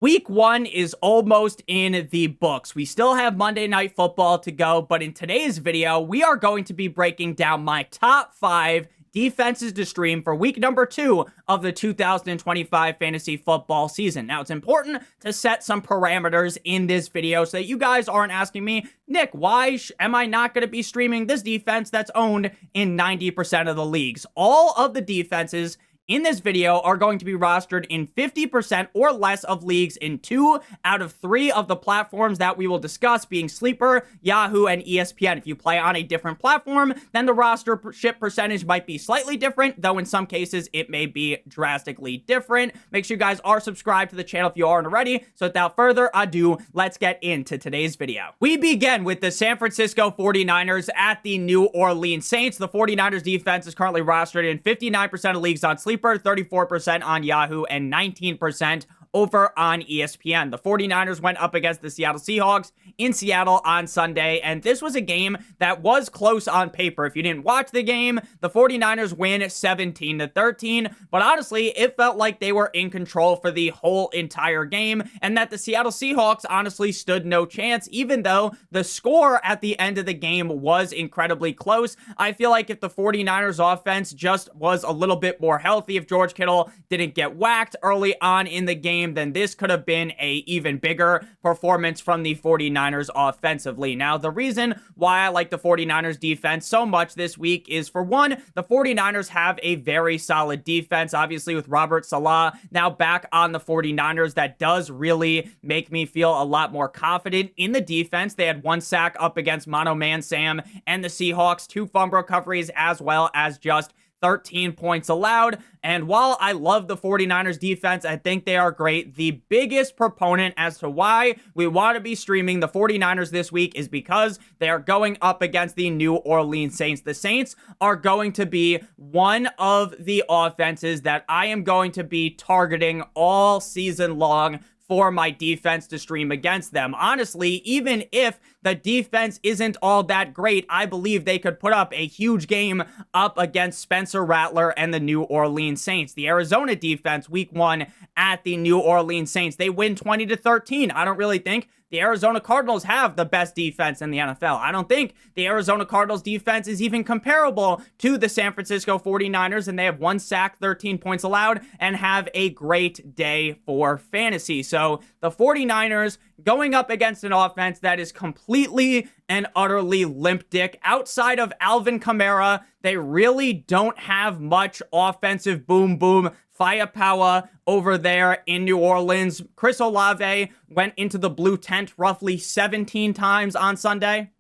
Week 1 is almost in the books. We still have Monday Night Football to go, but in today's video, we are going to be breaking down my top 5 defenses to stream for week number 2 of the 2025 fantasy football season. Now, it's important to set some parameters in this video so that you guys aren't asking me, Nick, why am I not going to be streaming this defense that's owned in 90% of the leagues? All of the defenses in this video are going to be rostered in 50% or less of leagues in 2 out of 3 of the platforms that we will discuss, being Sleeper, Yahoo, and ESPN. If you play on a different platform, then the rostership percentage might be slightly different, though in some cases it may be drastically different. Make sure you guys are subscribed to the channel if you aren't already. So without further ado, let's get into today's video. We begin with the San Francisco 49ers at the New Orleans Saints. The 49ers defense is currently rostered in 59% of leagues on Sleeper, 34% on Yahoo, and 19% over on ESPN. The 49ers went up against the Seattle Seahawks in Seattle on Sunday, and this was a game that was close on paper. If you didn't watch the game, the 49ers win 17-13, but honestly, it felt like they were in control for the whole entire game, and that the Seattle Seahawks honestly stood no chance, even though the score at the end of the game was incredibly close. I feel like if the 49ers offense just was a little bit more healthy, if George Kittle didn't get whacked early on in the game, then this could have been a even bigger performance from the 49ers offensively. Now, the reason why I like the 49ers defense so much this week is, for one, the 49ers have a very solid defense. Obviously, with Robert Saleh now back on the 49ers, that does really make me feel a lot more confident in the defense. They had 1 sack up against Mono Man Sam and the Seahawks, 2 fumble recoveries, as well as just 13 points allowed. And while I love the 49ers defense, I think they are great, the biggest proponent as to why we want to be streaming the 49ers this week is because they are going up against the New Orleans Saints. The Saints are going to be one of the offenses that I am going to be targeting all season long for my defense to stream against them. Honestly, even if the defense isn't all that great, I believe they could put up a huge game up against Spencer Rattler and the New Orleans Saints. The Arizona defense, week 1 at the New Orleans Saints, they win 20-13. I don't really think the Arizona Cardinals have the best defense in the NFL. I don't think the Arizona Cardinals defense is even comparable to the San Francisco 49ers, and they have 1 sack, 13 points allowed, and have a great day for fantasy. So the 49ers going up against an offense that is completely and utterly limp dick. Outside of Alvin Kamara, they really don't have much offensive boom firepower over there in New Orleans. Chris Olave went into the blue tent roughly 17 times on Sunday,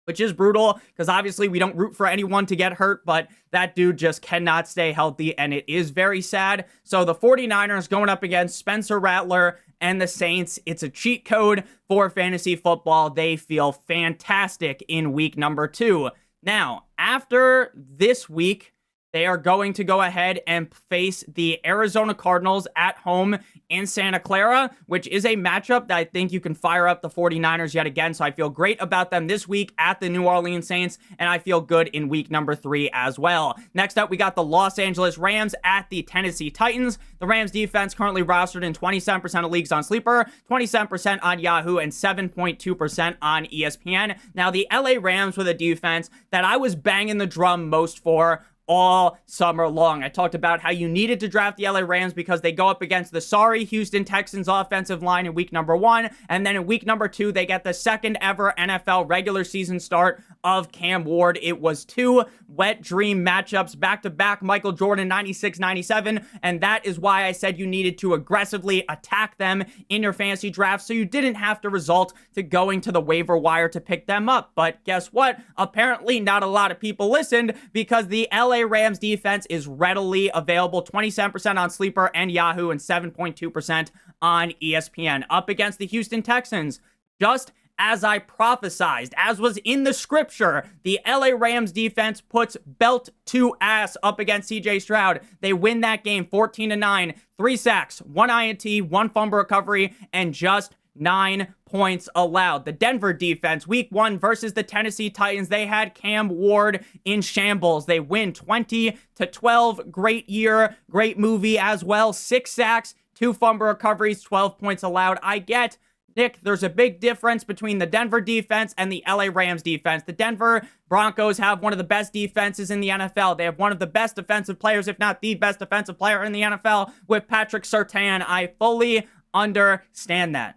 which is brutal because obviously we don't root for anyone to get hurt, but that dude just cannot stay healthy, and it is very sad. So the 49ers going up against Spencer Rattler and the Saints, it's a cheat code for fantasy football. They feel fantastic in week number 2. Now, after this week, they are going to go ahead and face the Arizona Cardinals at home in Santa Clara, which is a matchup that I think you can fire up the 49ers yet again. So I feel great about them this week at the New Orleans Saints, and I feel good in week number 3 as well. Next up, we got the Los Angeles Rams at the Tennessee Titans. The Rams defense currently rostered in 27% of leagues on Sleeper, 27% on Yahoo, and 7.2% on ESPN. Now, the LA Rams were the defense that I was banging the drum most for all summer long. I talked about how you needed to draft the LA Rams because they go up against the sorry Houston Texans offensive line in week number 1, and then in week number 2, they get the second ever NFL regular season start of Cam Ward. It was 2 wet dream matchups back-to-back, Michael Jordan 96-97, and that is why I said you needed to aggressively attack them in your fantasy draft so you didn't have to result to going to the waiver wire to pick them up. But guess what? Apparently not a lot of people listened because the LA Rams defense is readily available, 27% on Sleeper and Yahoo and 7.2% on ESPN. Up against the Houston Texans, just as I prophesized, as was in the scripture, the LA Rams defense puts belt to ass up against CJ Stroud. They win that game 14-9, 3 sacks, 1 INT, 1 fumble recovery, and just 9 points allowed. The Denver defense, week 1 versus the Tennessee Titans, they had Cam Ward in shambles. They win 20-12. Great year, great movie as well. 6 sacks, 2 fumble recoveries, 12 points allowed. I get, Nick, there's a big difference between the Denver defense and the LA Rams defense. The Denver Broncos have one of the best defenses in the NFL. They have one of the best defensive players, if not the best defensive player in the NFL, with Patrick Surtain. I fully understand that.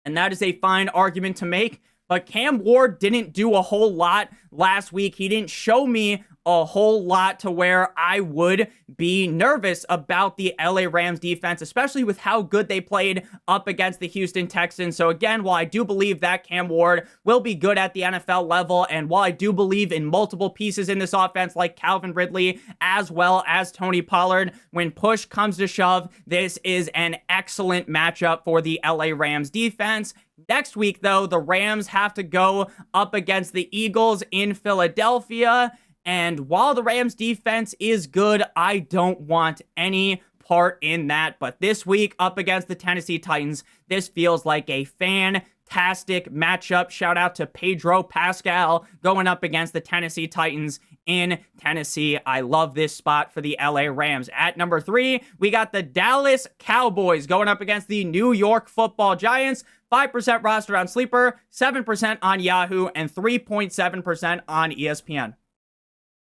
And that is a fine argument to make. But Cam Ward didn't do a whole lot last week. He didn't show me a whole lot to where I would be nervous about the LA Rams defense, especially with how good they played up against the Houston Texans. So again, while I do believe that Cam Ward will be good at the NFL level, and while I do believe in multiple pieces in this offense like Calvin Ridley as well as Tony Pollard, when push comes to shove, this is an excellent matchup for the LA Rams defense. Next week, though, the Rams have to go up against the Eagles in Philadelphia. And while the Rams defense is good, I don't want any part in that. But this week up against the Tennessee Titans, this feels like a fantastic matchup. Shout out to Pedro Pascal going up against the Tennessee Titans in Tennessee. I love this spot for the LA Rams. At number 3, we got the Dallas Cowboys going up against the New York Football Giants. 5% rostered on Sleeper, 7% on Yahoo, and 3.7% on ESPN.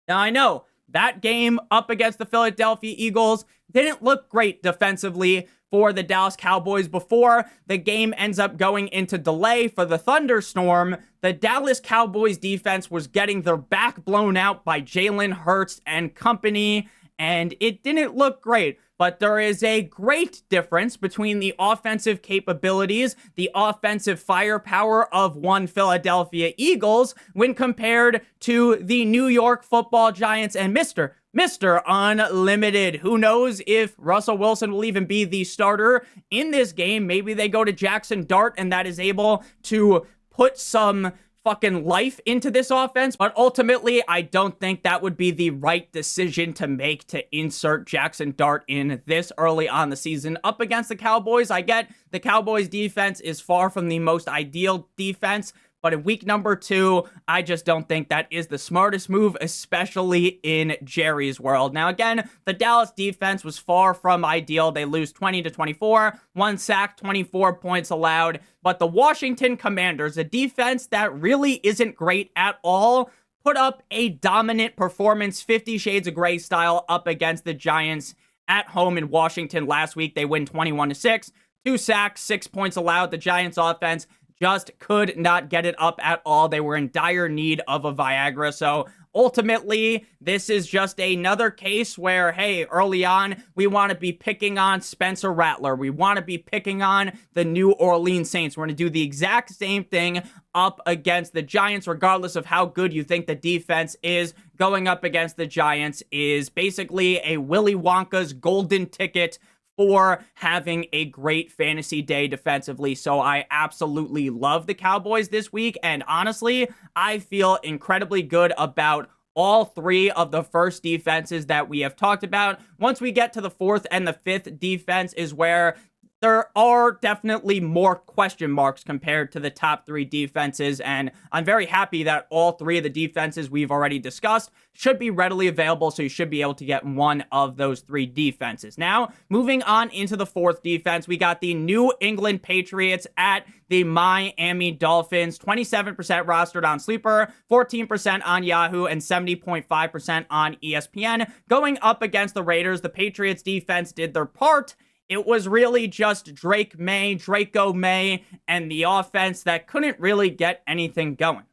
Now, I know that game up against the Philadelphia Eagles didn't look great defensively for the Dallas Cowboys before the game ends up going into delay for the thunderstorm. The Dallas Cowboys defense was getting their back blown out by Jalen Hurts and company, and it didn't look great. But there is a great difference between the offensive capabilities, the offensive firepower of one Philadelphia Eagles when compared to the New York Football Giants and Mr. Unlimited. Who knows if Russell Wilson will even be the starter in this game? Maybe they go to Jackson Dart and that is able to put some fucking life into this offense, but ultimately I don't think that would be the right decision to make, to insert Jackson Dart in this early on the season up against the Cowboys. I get the Cowboys defense is far from the most ideal defense, but in week number 2, I just don't think that is the smartest move, especially in Jerry's world. Now, again, the Dallas defense was far from ideal. They lose 20-24, 1 sack, 24 points allowed. But the Washington Commanders, a defense that really isn't great at all, put up a dominant performance, 50 Shades of Grey style, up against the Giants at home in Washington last week. They win 21-6, 2 sacks, 6 points allowed. The Giants offense just could not get it up at all. They were in dire need of a Viagra. So ultimately, this is just another case where, hey, early on, we want to be picking on Spencer Rattler. We want to be picking on the New Orleans Saints. We're going to do the exact same thing up against the Giants, regardless of how good you think the defense is. Going up against the Giants is basically a Willy Wonka's golden ticket for having a great fantasy day defensively. So I absolutely love the Cowboys this week. And honestly, I feel incredibly good about all 3 of the first defenses that we have talked about. Once we get to the 4th and the 5th defense is where there are definitely more question marks compared to the top 3 defenses, and I'm very happy that all 3 of the defenses we've already discussed should be readily available, so you should be able to get one of those 3 defenses. Now, moving on into the 4th defense, we got the New England Patriots at the Miami Dolphins, 27% rostered on Sleeper, 14% on Yahoo, and 70.5% on ESPN. Going up against the Raiders, the Patriots defense did their part. It was really just Draco May, and the offense that couldn't really get anything going.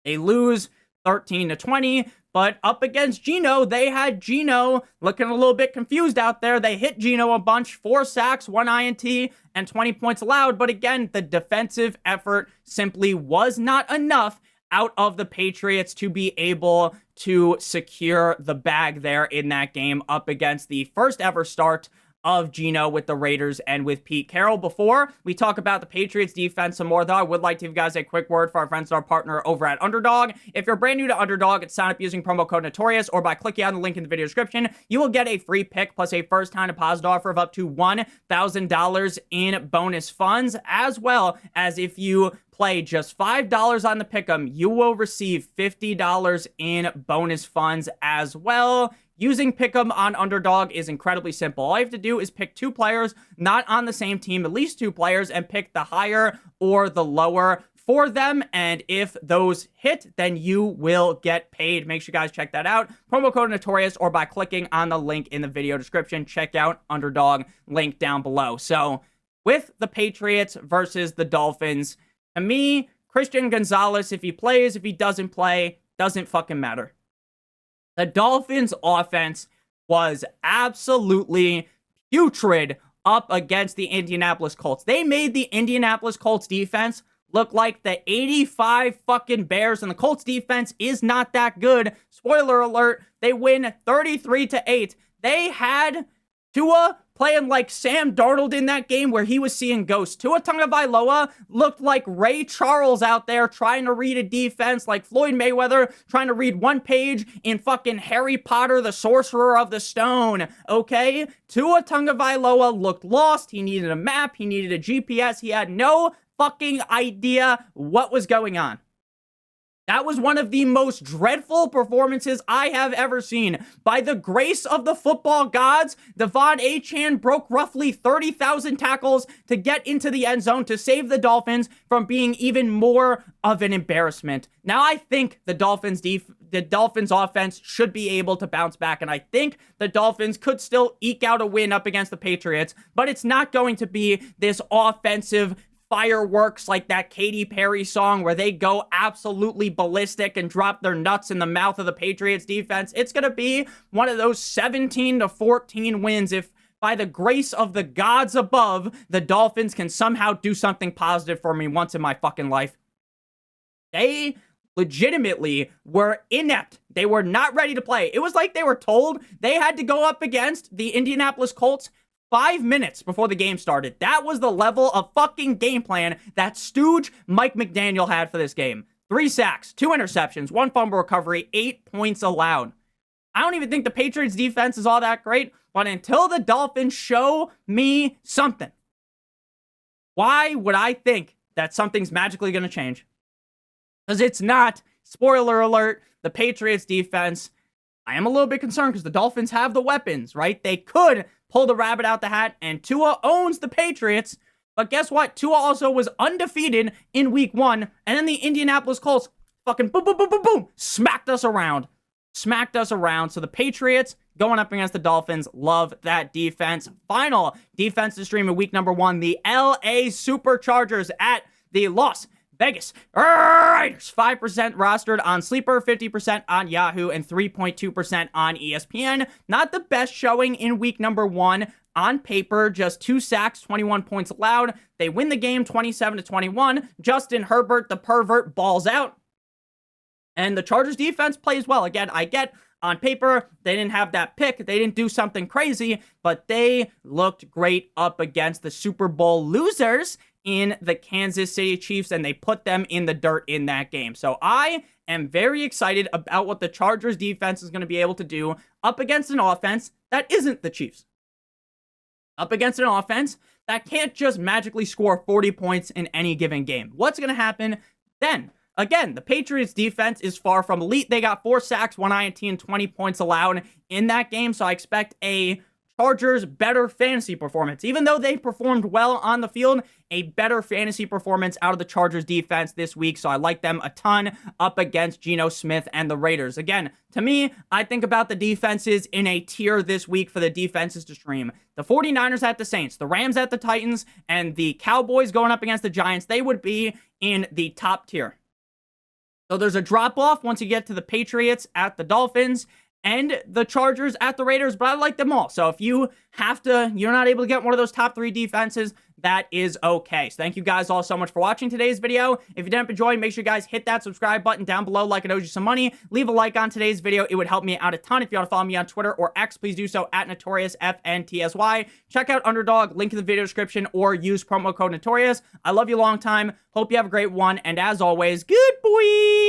They lose 13-20, but up against Geno, they had Geno looking a little bit confused out there. They hit Geno a bunch, 4 sacks, 1 INT, and 20 points allowed. But again, the defensive effort simply was not enough out of the Patriots to be able to secure the bag there in that game up against the first ever start of Geno with the Raiders and with Pete Carroll. Before we talk about the Patriots defense some more, though, I would like to give you guys a quick word for our friends and our partner over at Underdog. If you're brand new to Underdog, it's sign up using promo code Notorious, or by clicking on the link in the video description. You will get a free pick plus a first-time deposit offer of up to $1,000 in bonus funds, as well as if you play just $5 on the pick'em, you will receive $50 in bonus funds as well. Using pick'em on Underdog is incredibly simple. All you have to do is pick 2 players not on the same team, at least 2 players, and pick the higher or the lower for them. And if those hit, then you will get paid. Make sure you guys check that out. Promo code Notorious, or by clicking on the link in the video description. Check out Underdog, link down below. So with the Patriots versus the Dolphins, to me, Christian Gonzalez, if he plays, if he doesn't play, doesn't fucking matter. The Dolphins' offense was absolutely putrid up against the Indianapolis Colts. They made the Indianapolis Colts defense look like the 85 fucking Bears, and the Colts defense is not that good. Spoiler alert, they win 33-8. They had Tua playing like Sam Darnold in that game where he was seeing ghosts. Tua Tagovailoa looked like Ray Charles out there trying to read a defense, like Floyd Mayweather trying to read one page in fucking Harry Potter, the Sorcerer of the Stone, okay? Tua Tagovailoa looked lost. He needed a map. He needed a GPS. He had no fucking idea what was going on. That was one of the most dreadful performances I have ever seen. By the grace of the football gods, Devon Achane broke roughly 30,000 tackles to get into the end zone to save the Dolphins from being even more of an embarrassment. Now, I think the Dolphins offense should be able to bounce back, and I think the Dolphins could still eke out a win up against the Patriots, but it's not going to be this offensive fireworks like that Katy Perry song where they go absolutely ballistic and drop their nuts in the mouth of the Patriots defense. It's going to be one of those 17-14 wins if, by the grace of the gods above, the Dolphins can somehow do something positive for me once in my fucking life. They legitimately were inept. They were not ready to play. It was like they were told they had to go up against the Indianapolis Colts 5 minutes before the game started. That was the level of fucking game plan that stooge Mike McDaniel had for this game. 3 sacks, 2 interceptions, 1 fumble recovery, 8 points allowed. I don't even think the Patriots defense is all that great, but until the Dolphins show me something, why would I think that something's magically going to change? Because it's not. Spoiler alert, the Patriots defense, I am a little bit concerned because the Dolphins have the weapons, right? They could pull the rabbit out the hat, and Tua owns the Patriots. But guess what? Tua also was undefeated in week 1, and then the Indianapolis Colts fucking boom, boom, boom, boom, boom, smacked us around. Smacked us around. So the Patriots going up against the Dolphins, love that defense. Final defense to stream in week number 1, the LA Superchargers at the Las Vegas Raiders. 5% rostered on Sleeper, 50% on Yahoo, and 3.2% on ESPN. Not the best showing in week number 1. On paper, just 2 sacks, 21 points allowed. They win the game 27-21. Justin Herbert, the pervert, balls out. And the Chargers defense plays well. Again, I get on paper, they didn't have that pick. They didn't do something crazy, but they looked great up against the Super Bowl losers in the Kansas City Chiefs, and they put them in the dirt in that game. So I am very excited about what the Chargers defense is going to be able to do up against an offense that isn't the Chiefs. Up against an offense that can't just magically score 40 points in any given game. What's going to happen then? Again, the Patriots defense is far from elite. They got 4 sacks, 1 INT, and 20 points allowed in that game, so I expect a Chargers better fantasy performance. Even though they performed well on the field, a better fantasy performance out of the Chargers defense this week, so I like them a ton up against Geno Smith and the Raiders. Again, to me, I think about the defenses in a tier this week for the defenses to stream. The 49ers at the Saints, the Rams at the Titans, and the Cowboys going up against the Giants, they would be in the top tier. So there's a drop-off once you get to the Patriots at the Dolphins and the Chargers at the Raiders, but I like them all. So if you're not able to get one of those top 3 defenses, that is okay. So thank you guys all so much for watching today's video. If you didn't enjoy, make sure you guys hit that subscribe button down below like it owes you some money. Leave a like on today's video. It would help me out a ton. If you want to follow me on Twitter or X, please do so at NotriousFNTSY. Check out Underdog, link in the video description, or use promo code Notorious. I love you long time. Hope you have a great one. And as always, good boy.